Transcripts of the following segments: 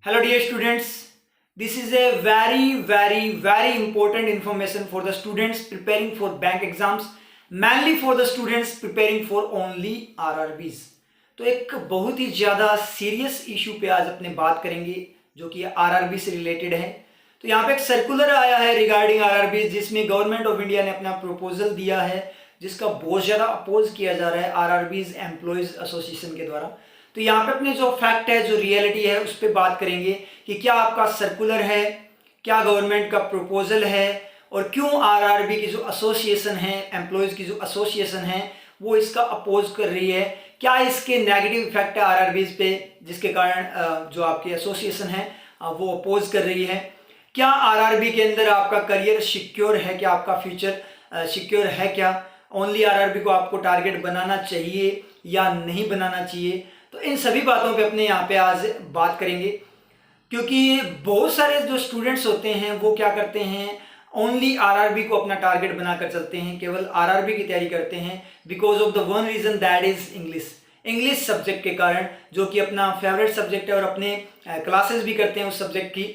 Hello dear students, this is a very important information for the students preparing for bank exams, mainly for the students preparing for only RRBs। तो एक बहुत ही ज़्यादा serious issue पे आज अपने बात करेंगे जो कि आरआरबी से रिलेटेड है। तो यहाँ पे एक सर्कुलर आया है रिगार्डिंग आरआरबी जिसमें गवर्नमेंट ऑफ इंडिया ने अपना प्रपोजल दिया है जिसका बहुत ज़्यादा अपोज किया जा रहा है आरआरबीज एम्प्लॉयज़ एसोसिएशन के द्वारा। तो यहाँ पे अपने जो फैक्ट है जो रियलिटी है उस पर बात करेंगे कि क्या आपका सर्कुलर है, क्या गवर्नमेंट का प्रपोजल है और क्यों आरआरबी की जो एसोसिएशन है, एम्प्लॉयज़ की जो एसोसिएशन है वो इसका अपोज कर रही है। क्या इसके नेगेटिव इफेक्ट है आरआरबीज पे जिसके कारण जो आपकी एसोसिएशन है वो अपोज कर रही है। क्या आरआरबी के अंदर आपका करियर सिक्योर है, क्या आपका फ्यूचर सिक्योर है, क्या ओनली आरआरबी को आपको टारगेट बनाना चाहिए या नहीं बनाना चाहिए। तो इन सभी बातों पे अपने यहाँ पे आज बात करेंगे क्योंकि बहुत सारे जो स्टूडेंट्स होते हैं वो क्या करते हैं, ओनली आरआरबी को अपना टारगेट बनाकर चलते हैं, केवल आरआरबी की तैयारी करते हैं because of the one reason that is English subject के कारण, जो कि अपना फेवरेट सब्जेक्ट है और अपने क्लासेस भी करते हैं उस सब्जेक्ट की,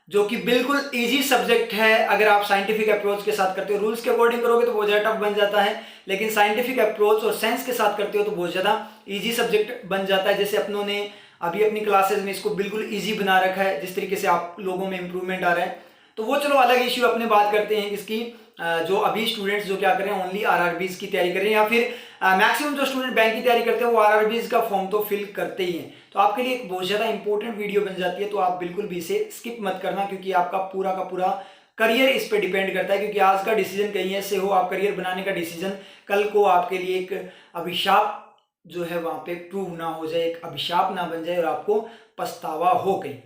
जो कि बिल्कुल इजी सब्जेक्ट है। अगर आप साइंटिफिक अप्रोच के साथ करते हो, रूल्स के अकॉर्डिंग करोगे तो बहुत ज़्यादा टफ बन जाता है, लेकिन साइंटिफिक अप्रोच और साइंस के साथ करते हो तो बहुत ज़्यादा इजी सब्जेक्ट बन जाता है। जैसे अपनों ने अभी अपनी क्लासेस में इसको बिल्कुल इजी बना रखा है, जिस तरीके से आप लोगों में इंप्रूवमेंट आ रहा है। तो वो चलो अलग इश्यू अपने बात करते हैं इसकी। जो अभी स्टूडेंट्स जो क्या कर रहे हैं, ओनली आरआरबीज की तैयारी कर रहे हैं या फिर मैक्सिमम जो स्टूडेंट बैंक की तैयारी करते हैं वो आरआरबीज का फॉर्म तो फिल करते ही हैं। तो आपके लिए एक बहुत ज़्यादा इंपॉर्टेंट वीडियो बन जाती है, तो आप बिल्कुल भी इसे स्किप मत करना क्योंकि आपका पूरा का पूरा करियर इस पर डिपेंड करता है। क्योंकि आज का डिसीजन कहीं ऐसे हो, आप करियर बनाने का डिसीजन कल को आपके लिए एक अभिशाप जो है वहाँ पे प्रूव ना हो जाए, एक अभिशाप ना बन जाए और आपको पछतावा हो कहीं।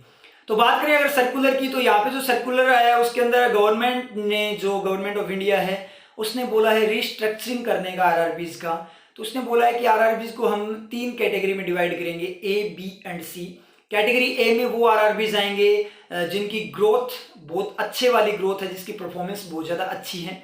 तो बात करें अगर सर्कुलर की, तो यहाँ पे जो सर्कुलर आया है उसके अंदर गवर्नमेंट ने, जो गवर्नमेंट ऑफ इंडिया है उसने बोला है रिस्ट्रक्चरिंग करने का आरआरबीज का। तो उसने बोला है कि आरआरबीज को हम 3 कैटेगरी में डिवाइड करेंगे, a, b and c. Category a में वो आरआरबीज आएंगे जिनकी ग्रोथ बहुत अच्छे वाली ग्रोथ है, जिसकी परफॉर्मेंस बहुत ज़्यादा अच्छी है।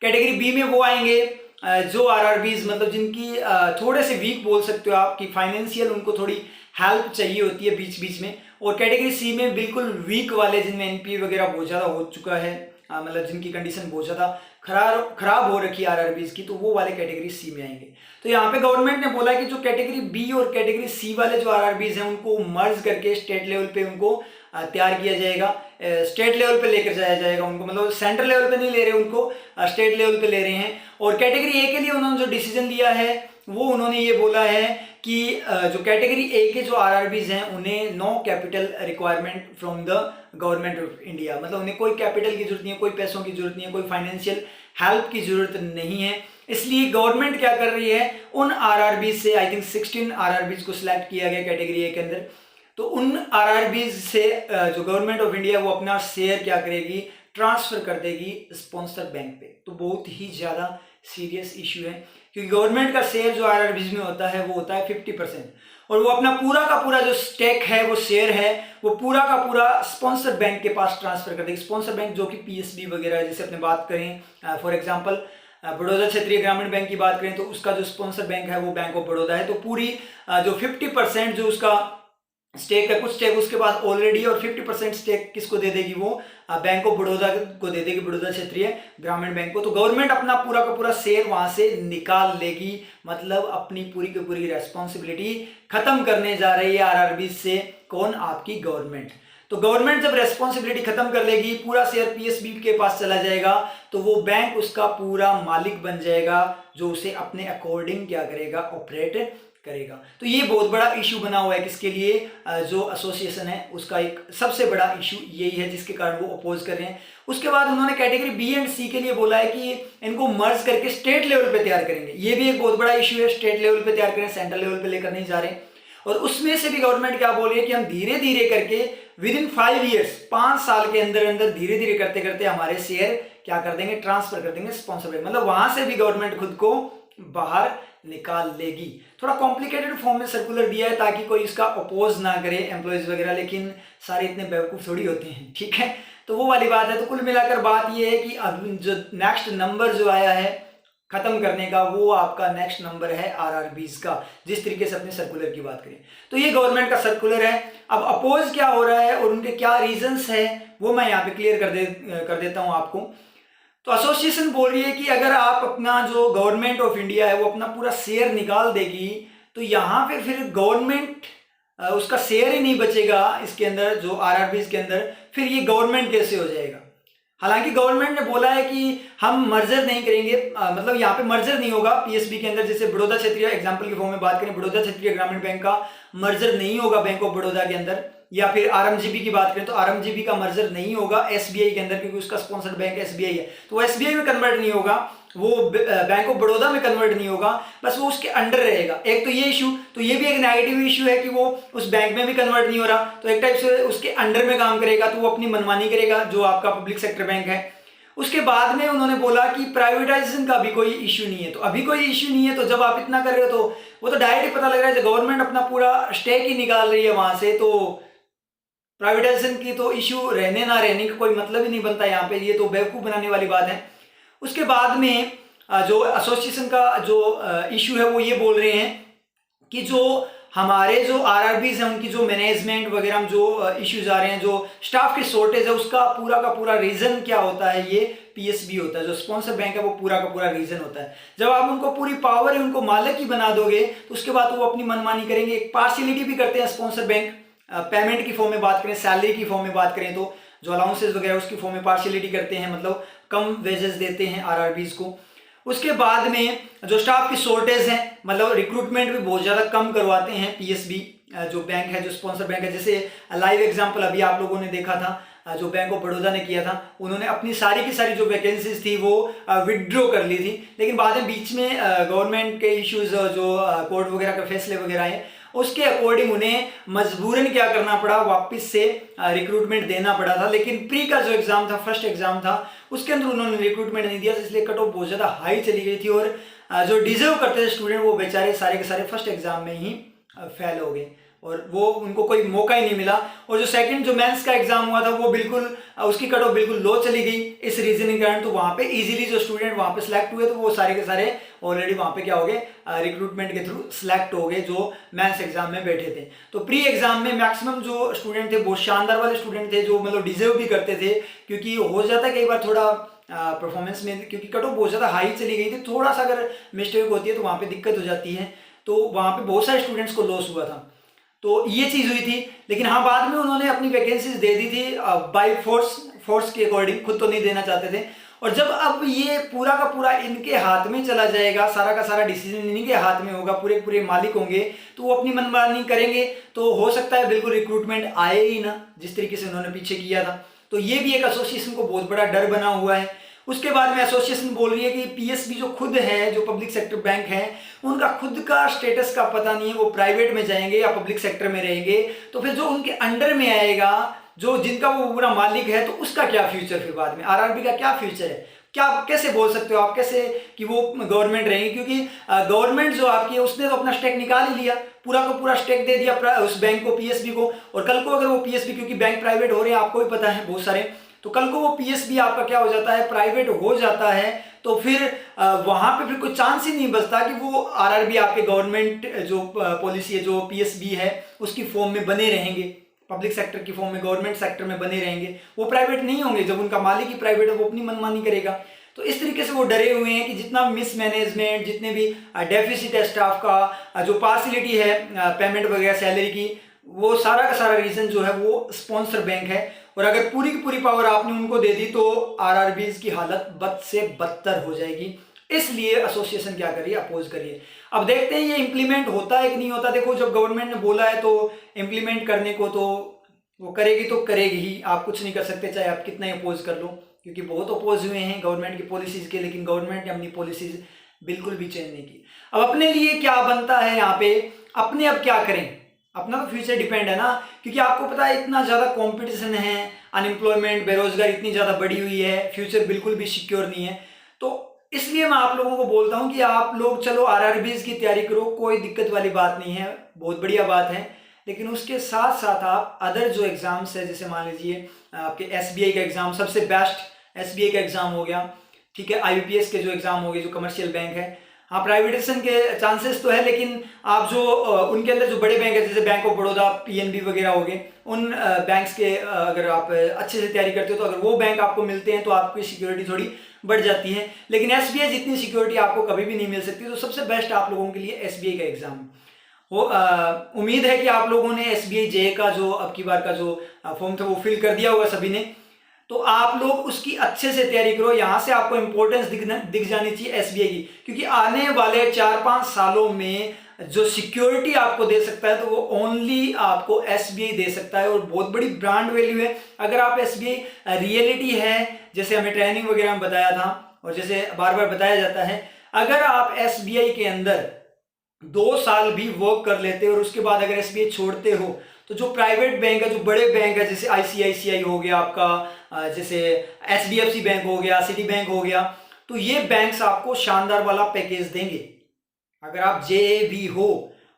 कैटेगरी बी में वो आएंगे जो आरआरबीज मतलब जिनकी थोड़े से वीक बोल सकते हो आप, कि फाइनेंशियल उनको थोड़ी हेल्प चाहिए होती है बीच बीच में। और कैटेगरी सी में बिल्कुल वीक वाले जिनमें एनपीए वगैरह बहुत ज़्यादा हो चुका है, मतलब जिनकी कंडीशन बहुत ज़्यादा खराब हो रखी है आरआरबीज की, तो वो वाले कैटेगरी सी में आएंगे। तो यहाँ पे गवर्नमेंट ने बोला कि जो कैटेगरी बी और कैटेगरी सी वाले जो आरआरबीज हैं उनको मर्ज करके स्टेट लेवल पे उनको तैयार किया जाएगा, स्टेट लेवल पे लेकर जाया जाएगा उनको, मतलब सेंट्रल लेवल पे नहीं ले रहे उनको, स्टेट लेवल पे ले रहे हैं। और कैटेगरी ए के लिए उन्होंने जो डिसीजन लिया है वो उन्होंने ये बोला है कि जो कैटेगरी ए के जो आरआरबीज हैं उन्हें no capital requirement from the government of India, मतलब उन्हें कोई कैपिटल की जरूरत नहीं है, कोई पैसों की जरूरत नहीं है, कोई फाइनेंशियल हेल्प की जरूरत नहीं है। इसलिए गवर्नमेंट क्या कर रही है, उन आरआरबीज से आई थिंक 16 आरआरबीज को सिलेक्ट किया गया कैटेगरी ए के अंदर। तो उन आरआरबीज से जो गवर्नमेंट ऑफ इंडिया वो अपना शेयर क्या करेगी, ट्रांसफर कर देगी स्पॉन्सर बैंक पे। तो बहुत ही ज़्यादा सीरियस इशू है क्योंकि गवर्नमेंट का शेयर जो आरआरबीज में होता है वो होता है 50%, और वो अपना पूरा का पूरा जो स्टेक है, वो शेयर है, वो पूरा का पूरा स्पॉन्सर बैंक के पास ट्रांसफर कर देगी। स्पॉन्सर बैंक जो कि पीएसबी वगैरह है, जैसे अपने बात करें फॉर एग्जांपल बड़ौदा क्षेत्रीय ग्रामीण बैंक की बात करें तो उसका जो स्पॉन्सर बैंक है वो बैंक ऑफ बड़ौदा है। तो पूरी जो 50% जो उसका स्टेक है, कुछ स्टेक उसके पास ऑलरेडी, और 50% स्टेक किसको दे देगी, वो बैंक ऑफ बड़ौदा को दे देगी, बड़ौदा क्षेत्रीय ग्रामीण बैंक को। तो गवर्नमेंट अपना पूरा का पूरा शेयर वहां से निकाल लेगी, मतलब अपनी पूरी की पूरी रेस्पॉन्सिबिलिटी खत्म करने जा रही है आरआरबी से। कौन? आपकी गवर्नमेंट। तो गवर्नमेंट जब रेस्पॉन्सिबिलिटी खत्म कर लेगी, पूरा शेयर पीएसबी के पास चला जाएगा, तो वो बैंक उसका पूरा मालिक बन जाएगा जो उसे अपने अकॉर्डिंग क्या करेगा, ऑपरेट करेगा। तो ये बहुत बड़ा इशू बना हुआ है किसके लिए, जो एसोसिएशन है उसका एक सबसे बड़ा इशू यही है जिसके कारण वो अपोज कर रहे हैं। उसके बाद उन्होंने कैटेगरी बी एंड सी के लिए बोला है कि इनको मर्ज करके स्टेट लेवल पे तैयार करेंगे। ये भी एक बहुत बड़ा इशू है, स्टेट लेवल पे तैयार करें, सेंट्रल लेवल पे लेकर नहीं जा रहे। और उसमें से भी गवर्नमेंट क्या बोल रही है कि हम धीरे धीरे करके विद इन 5 ईयर्स, 5 साल के अंदर अंदर धीरे धीरे करते करते हमारे शेयर क्या कर देंगे, ट्रांसफर कर देंगे स्पॉन्सर, मतलब वहां से भी गवर्नमेंट खुद को बाहर निकाल लेगी। थोड़ा कॉम्प्लिकेटेड फॉर्म में सर्कुलर दिया है ताकि कोई इसका अपोज ना करे एम्प्लॉयज वगैरह, लेकिन सारे इतने बेवकूफ थोड़ी होते हैं, ठीक है। तो वो वाली बात है। तो कुल मिलाकर बात ये है कि अब जो नेक्स्ट नंबर जो आया है खत्म करने का, वो आपका नेक्स्ट नंबर है आरआरबीज का, जिस तरीके से अपने सर्कुलर की बात करें। तो ये गवर्नमेंट का सर्कुलर है। अब अपोज क्या हो रहा है और उनके क्या रीजंस है वो मैं यहाँ पे क्लियर कर देता हूँ आपको। तो एसोसिएशन बोल रही है कि अगर आप अपना जो गवर्नमेंट ऑफ इंडिया है वो अपना पूरा शेयर निकाल देगी तो यहाँ पे फिर गवर्नमेंट उसका शेयर ही नहीं बचेगा इसके अंदर, जो आरआरबीज के अंदर, फिर ये गवर्नमेंट कैसे हो जाएगा। हालांकि गवर्नमेंट ने बोला है कि हम मर्जर नहीं करेंगे, मतलब यहाँ पे मर्जर नहीं होगा पीएसबी के अंदर। जैसे बड़ौदा क्षेत्रीय एग्जांपल के फॉर्म में बात करें, बड़ौदा क्षेत्रीय ग्रामीण बैंक का मर्जर नहीं होगा बैंक ऑफ बड़ौदा के अंदर, या फिर आरएमजीबी की बात करें तो आरएमजीबी का मर्जर नहीं होगा एसबीआई के अंदर, क्योंकि उसका स्पॉन्सर्ड बैंक एसबीआई है, तो वो एसबीआई में कन्वर्ट नहीं होगा, वो बैंक ऑफ बड़ौदा में कन्वर्ट नहीं होगा, बस वो उसके अंडर रहेगा। एक तो ये इशू, तो ये भी एक नेगेटिव इशू है कि वो उस बैंक में भी कन्वर्ट नहीं हो रहा, तो एक टाइप से उसके अंडर में काम करेगा, तो वो अपनी मनमानी करेगा जो आपका पब्लिक सेक्टर बैंक है। उसके बाद में उन्होंने बोला कि प्राइवेटाइजेशन का भी कोई इश्यू नहीं है, तो अभी कोई इश्यू नहीं है, तो जब आप इतना कर रहे हो तो वो तो डायरेक्ट ही पता लग रहा है गवर्नमेंट अपना पूरा स्टेक ही निकाल रही है वहां से, तो प्राइवेटाइजेशन की तो इश्यू रहने ना रहने का कोई मतलब ही नहीं बनता यहाँ पे, ये तो बेवकूफ़ बनाने वाली बात है। उसके बाद में जो एसोसिएशन का जो इश्यू है वो ये बोल रहे हैं कि जो हमारे जो आरआरबीज हैं उनकी जो मैनेजमेंट वगैरह में जो इश्यूज आ रहे हैं, जो स्टाफ की शॉर्टेज है, उसका पूरा का पूरा रीजन क्या होता है, ये पीएसबी होता है, जो स्पॉन्सर बैंक है वो पूरा का पूरा रीजन होता है। जब आप उनको पूरी पावर है, उनको मालिक ही बना दोगे तो उसके बाद वो अपनी मनमानी करेंगे। एक पार्शियलिटी भी करते हैं स्पॉन्सर बैंक, पेमेंट की फॉर्म में बात करें, सैलरी की फॉर्म में बात करें तो जो अलाउंसेज वगैरह उसकी फॉर्म में पार्शियलिटी करते हैं, मतलब कम वेजेस देते हैं आरआरबीज को। उसके बाद में जो स्टाफ की शॉर्टेज है, मतलब रिक्रूटमेंट भी बहुत ज़्यादा कम करवाते हैं पीएसबी जो बैंक है, जो स्पॉन्सर बैंक है। जैसे लाइव एग्जांपल अभी आप लोगों ने देखा था जो बैंक ऑफ बड़ौदा ने किया था, उन्होंने अपनी सारी की सारी जो वैकेंसीज थी वो विदड्रॉ कर ली थी, लेकिन बाद में बीच में गवर्नमेंट के इश्यूज जो कोर्ट वगैरह के फैसले वगैरह आए, उसके अकॉर्डिंग उन्हें मजबूरन क्या करना पड़ा, वापस से रिक्रूटमेंट देना पड़ा था। लेकिन प्री का जो एग्जाम था, फर्स्ट एग्जाम था, उसके अंदर उन्होंने रिक्रूटमेंट नहीं दिया, इसलिए कट ऑफ बहुत ज़्यादा हाई चली गई थी और जो डिजर्व करते थे स्टूडेंट वो बेचारे सारे के सारे फर्स्ट एग्जाम में ही फेल हो गए और वो उनको कोई मौका ही नहीं मिला। और जो सेकंड जो मेंस का एग्जाम हुआ था वो बिल्कुल उसकी कट ऑफ बिल्कुल लो चली गई इस रीजनिंग कारण, तो वहाँ पे इजीली जो स्टूडेंट वहाँ पे सिलेक्ट हुए तो वो सारे के सारे ऑलरेडी वहाँ पे क्या हो गए, रिक्रूटमेंट के थ्रू सिलेक्ट हो गए जो मेंस एग्जाम में बैठे थे। तो प्री एग्जाम में मैक्सिमम जो स्टूडेंट थे बहुत शानदार वाले स्टूडेंट थे, जो मतलब डिजर्व भी करते थे, क्योंकि हो जाता है कई बार थोड़ा परफॉर्मेंस में, क्योंकि कट ऑफ बहुत ज़्यादा हाई चली गई थी, थोड़ा सा अगर मिस्टेक होती है तो वहाँ पे दिक्कत हो जाती है, तो वहाँ पे बहुत सारे स्टूडेंट्स को लॉस हुआ था। तो ये चीज़ हुई थी। लेकिन हाँ, बाद में उन्होंने अपनी वैकेंसीज दे दी थी बाय फोर्स के अकॉर्डिंग, खुद तो नहीं देना चाहते थे। और जब अब ये पूरा का पूरा इनके हाथ में चला जाएगा, सारा का सारा डिसीजन इन्हीं के हाथ में होगा, पूरे पूरे मालिक होंगे, तो वो अपनी मनमानी करेंगे, तो हो सकता है बिल्कुल रिक्रूटमेंट आए ही ना, जिस तरीके से उन्होंने पीछे किया था। तो ये भी एक एसोसिएशन को बहुत बड़ा डर बना हुआ है। उसके बाद में एसोसिएशन बोल रही है कि पीएसबी जो खुद है, जो पब्लिक सेक्टर बैंक है, उनका खुद का स्टेटस का पता नहीं है, वो प्राइवेट में जाएंगे या पब्लिक सेक्टर में रहेंगे, तो फिर जो उनके अंडर में आएगा, जो जिनका वो पूरा मालिक है, तो उसका क्या फ्यूचर, फिर बाद में आरआरबी का क्या फ्यूचर है, क्या आप कैसे बोल सकते हो आप कैसे कि वो गवर्नमेंट रहेंगी, क्योंकि गवर्नमेंट जो आपकी है उसने तो अपना स्टेक निकाल ही लिया, पूरा का पूरा स्टेक दे दिया उस बैंक को, पीएसबी को। और कल को अगर वो पीएसबी, क्योंकि बैंक प्राइवेट हो रहे हैं आपको भी पता है बहुत सारे, तो कल को वो पीएसबी आपका क्या हो जाता है, प्राइवेट हो जाता है, तो फिर वहां पे फिर कोई चांस ही नहीं बचता कि वो आरआरबी आपके गवर्नमेंट जो पॉलिसी है, जो पीएसबी है उसकी फॉर्म में बने रहेंगे, पब्लिक सेक्टर की फॉर्म में, गवर्नमेंट सेक्टर में बने रहेंगे, वो प्राइवेट नहीं होंगे। जब उनका मालिक ही प्राइवेट है वो अपनी मनमानी करेगा। तो इस तरीके से वो डरे हुए हैं कि जितना मिसमैनेजमेंट, जितने भी डेफिसिट है स्टाफ का, जो पार्शियलिटी है पेमेंट वगैरह सैलरी की, वो सारा का सारा रीजन जो है वो स्पॉन्सर बैंक है। और अगर पूरी की पूरी पावर आपने उनको दे दी तो आरआरबीज की हालत बद से बदतर हो जाएगी। इसलिए एसोसिएशन क्या करिए, अपोज करिए। अब देखते हैं ये इंप्लीमेंट होता है कि नहीं होता। देखो, जब गवर्नमेंट ने बोला है तो इंप्लीमेंट करने को तो वो करेगी तो करेगी ही, आप कुछ नहीं कर सकते चाहे आप कितना ही अपोज कर लो, क्योंकि बहुत अपोज हुए हैं गवर्नमेंट की पॉलिसीज के, लेकिन गवर्नमेंट ने अपनी पॉलिसीज बिल्कुल भी चेंज नहीं की। अब अपने लिए क्या बनता है यहाँ पे, अपने अब क्या करें, अपना तो फ्यूचर डिपेंड है ना, क्योंकि आपको पता है इतना ज़्यादा कंपटीशन है, अनएम्प्लॉयमेंट, बेरोजगारी इतनी ज़्यादा बढ़ी हुई है, फ्यूचर बिल्कुल भी सिक्योर नहीं है। तो इसलिए मैं आप लोगों को बोलता हूँ कि आप लोग चलो आरआरबीज की तैयारी करो, कोई दिक्कत वाली बात नहीं है, बहुत बढ़िया बात है। लेकिन उसके साथ साथ आप अदर जो एग्ज़ाम्स है, जैसे मान लीजिए आपके एसबीआई का एग्ज़ाम, सबसे बेस्ट एसबीआई का एग्ज़ाम हो गया, ठीक है। IBPS के जो एग्जाम हो गए, जो कमर्शियल बैंक है, हाँ प्राइवेटाइजेशन के चांसेस तो है, लेकिन आप जो उनके अंदर जो बड़े बैंक है जैसे बैंक ऑफ बड़ौदा, PNB वगैरह हो गए, उन बैंक्स के अगर आप अच्छे से तैयारी करते हो तो अगर वो बैंक आपको मिलते हैं तो आपकी सिक्योरिटी थोड़ी बढ़ जाती है। लेकिन SBI जितनी सिक्योरिटी आपको कभी भी नहीं मिल सकती, तो सबसे बेस्ट आप लोगों के लिए SBI का एग्जाम हो। उम्मीद है कि आप लोगों ने SBI JA का जो अब की बार का जो फॉर्म था वो फिल कर दिया होगा सभी ने, तो आप लोग उसकी अच्छे से तैयारी करो। यहाँ से आपको इंपॉर्टेंस दिख जानी चाहिए SBI की, क्योंकि आने वाले 4-5 सालों में जो सिक्योरिटी आपको दे सकता है तो वो ओनली आपको SBI दे सकता है, और बहुत बड़ी ब्रांड वैल्यू है। अगर आप SBI रियलिटी है, जैसे हमें ट्रेनिंग वगैरह में बताया था और जैसे बार बार बताया जाता है, अगर आप SBI के अंदर 2 साल भी वर्क कर लेते हो और उसके बाद अगर SBI छोड़ते हो, तो जो प्राइवेट बैंक है, जो बड़े बैंक है, जैसे ICICI हो गया आपका, जैसे HDFC बैंक हो गया, सिटी बैंक हो गया, तो ये बैंक्स आपको शानदार वाला पैकेज देंगे। अगर आप JA भी हो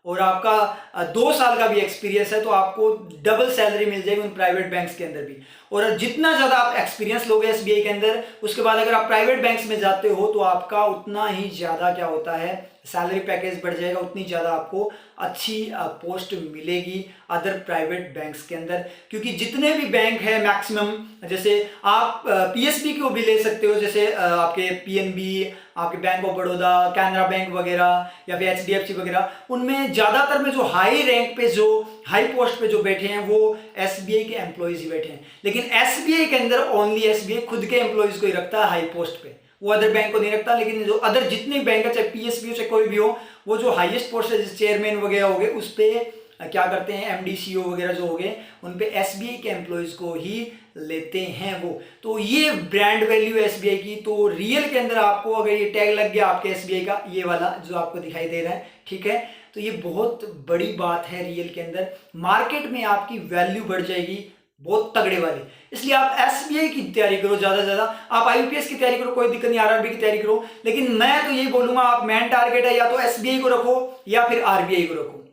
और आपका 2 साल का भी एक्सपीरियंस है तो आपको डबल सैलरी मिल जाएगी उन प्राइवेट बैंक्स के अंदर भी। और जितना ज़्यादा आप एक्सपीरियंस लोगे SBI के अंदर, उसके बाद अगर आप प्राइवेट बैंक्स में जाते हो तो आपका उतना ही ज़्यादा क्या होता है, सैलरी पैकेज बढ़ जाएगा, उतनी ज़्यादा आपको अच्छी पोस्ट मिलेगी अदर प्राइवेट बैंक्स के अंदर। क्योंकि जितने भी बैंक है मैक्सिमम, जैसे आप PSB को भी ले सकते हो, जैसे आपके PNB, आपके bank of Baroda, Canara bank वगैरह या फिर HDFC वगैरह, उनमें ज़्यादातर में जो हाई रैंक पे, जो हाई पोस्ट पे जो बैठे हैं वो SBI के एम्प्लॉयज़ ही बैठे हैं। लेकिन SBI के अंदर ओनली SBI खुद के एम्प्लॉयज़ को ही रखता है हाई पोस्ट पे, वो अदर बैंक को नहीं रखता। लेकिन जो अदर जितने बैंक है, चाहे PSB हो चाहे कोई भी हो, वो जो हाईएस्ट पोस्ट है जैसे चेयरमैन वगैरह हो गए, उस पर क्या करते हैं, MD CO वगैरह जो हो गए, उन पे SBI के एम्प्लॉयज़ को ही लेते हैं वो। तो ये ब्रांड वैल्यू है SBI की। तो रियल के अंदर आपको अगर ये टैग लग गया आपके SBI का, ये वाला जो आपको दिखाई दे रहा है, ठीक है, तो ये बहुत बड़ी बात है। रियल के अंदर मार्केट में आपकी वैल्यू बढ़ जाएगी बहुत तगड़े वाली। इसलिए आप SBI की तैयारी करो ज़्यादा से ज़्यादा, आप IBPS की तैयारी करो, कोई दिक्कत नहीं, RRB की तैयारी करो। लेकिन मैं तो यही बोलूँगा, आप मेन टारगेट है या तो SBI को रखो या फिर RBI को रखो,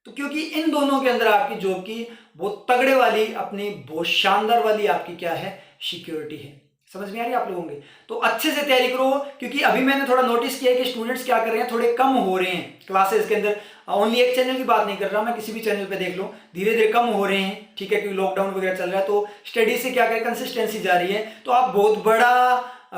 तो क्योंकि इन दोनों के अंदर आपकी जॉब की बहुत तगड़े वाली, अपनी बहुत शानदार वाली आपकी क्या है, सिक्योरिटी है। समझ में आ रही है आप लोगों के? तो अच्छे से तैयारी करो, क्योंकि अभी मैंने थोड़ा नोटिस किया है कि स्टूडेंट्स क्या कर रहे हैं, थोड़े कम हो रहे हैं क्लासेस के अंदर। ओनली एक चैनल की बात नहीं कर रहा मैं, किसी भी चैनल पे देख लो, धीरे धीरे कम हो रहे हैं, ठीक है, क्योंकि लॉकडाउन वगैरह चल रहा है। तो स्टडी से क्या करें, कंसिस्टेंसी जा रही है। तो आप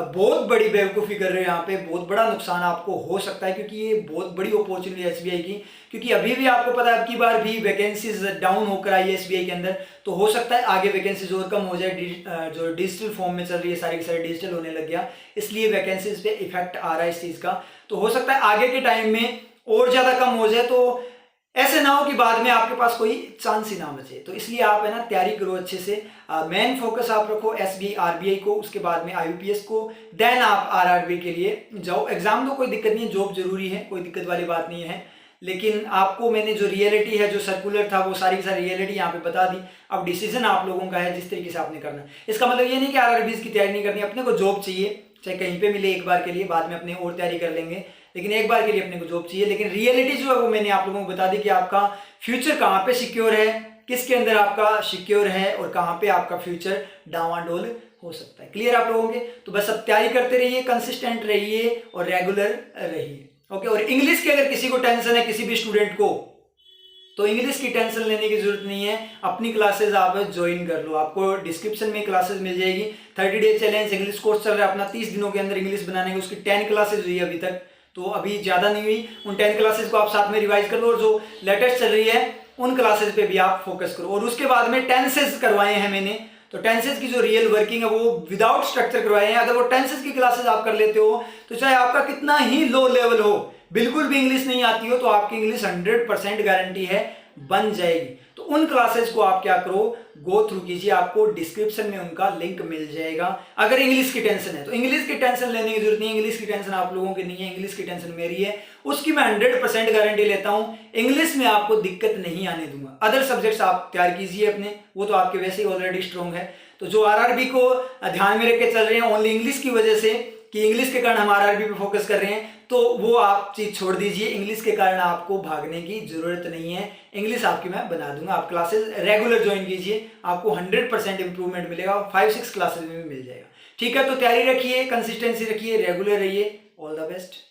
बहुत बड़ी बेवकूफ़ी कर रहे हो यहाँ पे, बहुत बड़ा नुकसान आपको हो सकता है, क्योंकि ये बहुत बड़ी अपॉर्चुनिटी है SBI की। क्योंकि अभी भी आपको पता है अब की बार भी वैकेंसीज डाउन होकर आई है SBI के अंदर, तो हो सकता है आगे वैकेंसीज और कम हो जाए। जो डिजिटल फॉर्म में चल रही है, सारी की सारी डिजिटल होने लग गया, इसलिए वैकेंसीज पे इफेक्ट आ रहा है इस चीज़ का। तो हो सकता है आगे के टाइम में और ज़्यादा कम हो जाए, तो ऐसे ना हो कि बाद में आपके पास कोई चांस ही ना बचे। तो इसलिए आप है ना तैयारी करो अच्छे से, मेन फोकस आप रखो SBI RBI को, उसके बाद में IBPS को, देन आप RRB के लिए जाओ। एग्जाम तो कोई दिक्कत नहीं है, जॉब जरूरी है, कोई दिक्कत वाली बात नहीं है। लेकिन आपको मैंने जो रियलिटी है, जो सर्कुलर था, वो सारी की सारी रियलिटी यहाँ पे बता दी। अब डिसीजन आप लोगों का है जिस तरीके से आपने करना। इसका मतलब ये नहीं कि RRBs की तैयारी नहीं करनी, अपने को जॉब चाहिए, चाहे कहीं पे मिले एक बार के लिए, बाद में अपने और तैयारी कर लेंगे, लेकिन एक बार के लिए अपने को जॉब चाहिए। लेकिन रियलिटी जो है वो मैंने आप लोगों को बता दी कि आपका फ्यूचर कहाँ पे सिक्योर है, किसके अंदर आपका सिक्योर है और कहाँ पे आपका फ्यूचर डावाडोल हो सकता है। क्लियर आप लोगों के? तो बस अब तैयारी करते रहिए, कंसिस्टेंट रहिए और रेगुलर रहिए। ओके। और इंग्लिश की अगर किसी को टेंशन है, किसी भी स्टूडेंट को, तो इंग्लिश की टेंशन लेने की जरूरत नहीं है। अपनी क्लासेस आप ज्वाइन कर लो, आपको डिस्क्रिप्शन में क्लासेस मिल जाएगी। 30 डे चैलेंज इंग्लिश कोर्स चल रहा है अपना, 30 दिनों के अंदर इंग्लिश बनाने की, उसकी 10 क्लासेज हुई अभी तक, तो अभी ज़्यादा नहीं हुई। उन 10 क्लासेस को आप साथ में रिवाइज कर लो, और जो लेटेस्ट चल रही है उन क्लासेस पे भी आप फोकस करो। और उसके बाद में टेंसेज करवाए हैं मैंने, तो टेंसेज की जो रियल वर्किंग है वो विदाउट स्ट्रक्चर करवाए हैं। अगर वो टेंसेज की क्लासेस आप कर लेते हो, तो चाहे आपका कितना ही लो लेवल हो, बिल्कुल भी इंग्लिश नहीं आती हो, तो आपकी इंग्लिश 100% गारंटी है बन जाएगी। तो उन क्लासेस को आप क्या करो, गो थ्रू कीजिए, आपको डिस्क्रिप्शन में उनका लिंक मिल जाएगा। अगर इंग्लिश की टेंशन है तो इंग्लिश की टेंशन लेने की जरूरत नहीं है, इंग्लिश की टेंशन आप लोगों की नहीं है, इंग्लिश की टेंशन मेरी है, उसकी मैं 100% गारंटी लेता हूं। इंग्लिश में आपको दिक्कत नहीं आने दूंगा। अदर सब्जेक्ट्स आप तैयार कीजिए अपने, वो तो आपके वैसे ही ऑलरेडी स्ट्रॉन्ग है। तो जो RRB को ध्यान में रख के चल रहे हैं ओनली इंग्लिश की वजह से, कि इंग्लिश के कारण हम RRB पे फोकस कर रहे हैं, तो वो आप चीज छोड़ दीजिए। इंग्लिश के कारण आपको भागने की जरूरत नहीं है, इंग्लिश आपकी मैं बना दूंगा। आप क्लासेस रेगुलर ज्वाइन कीजिए, आपको 100% इंप्रूवमेंट मिलेगा, 5-6 क्लासेस में भी मिल जाएगा। ठीक है, तो तैयारी रखिए, कंसिस्टेंसी रखिए, रेगुलर रहिए। All the best.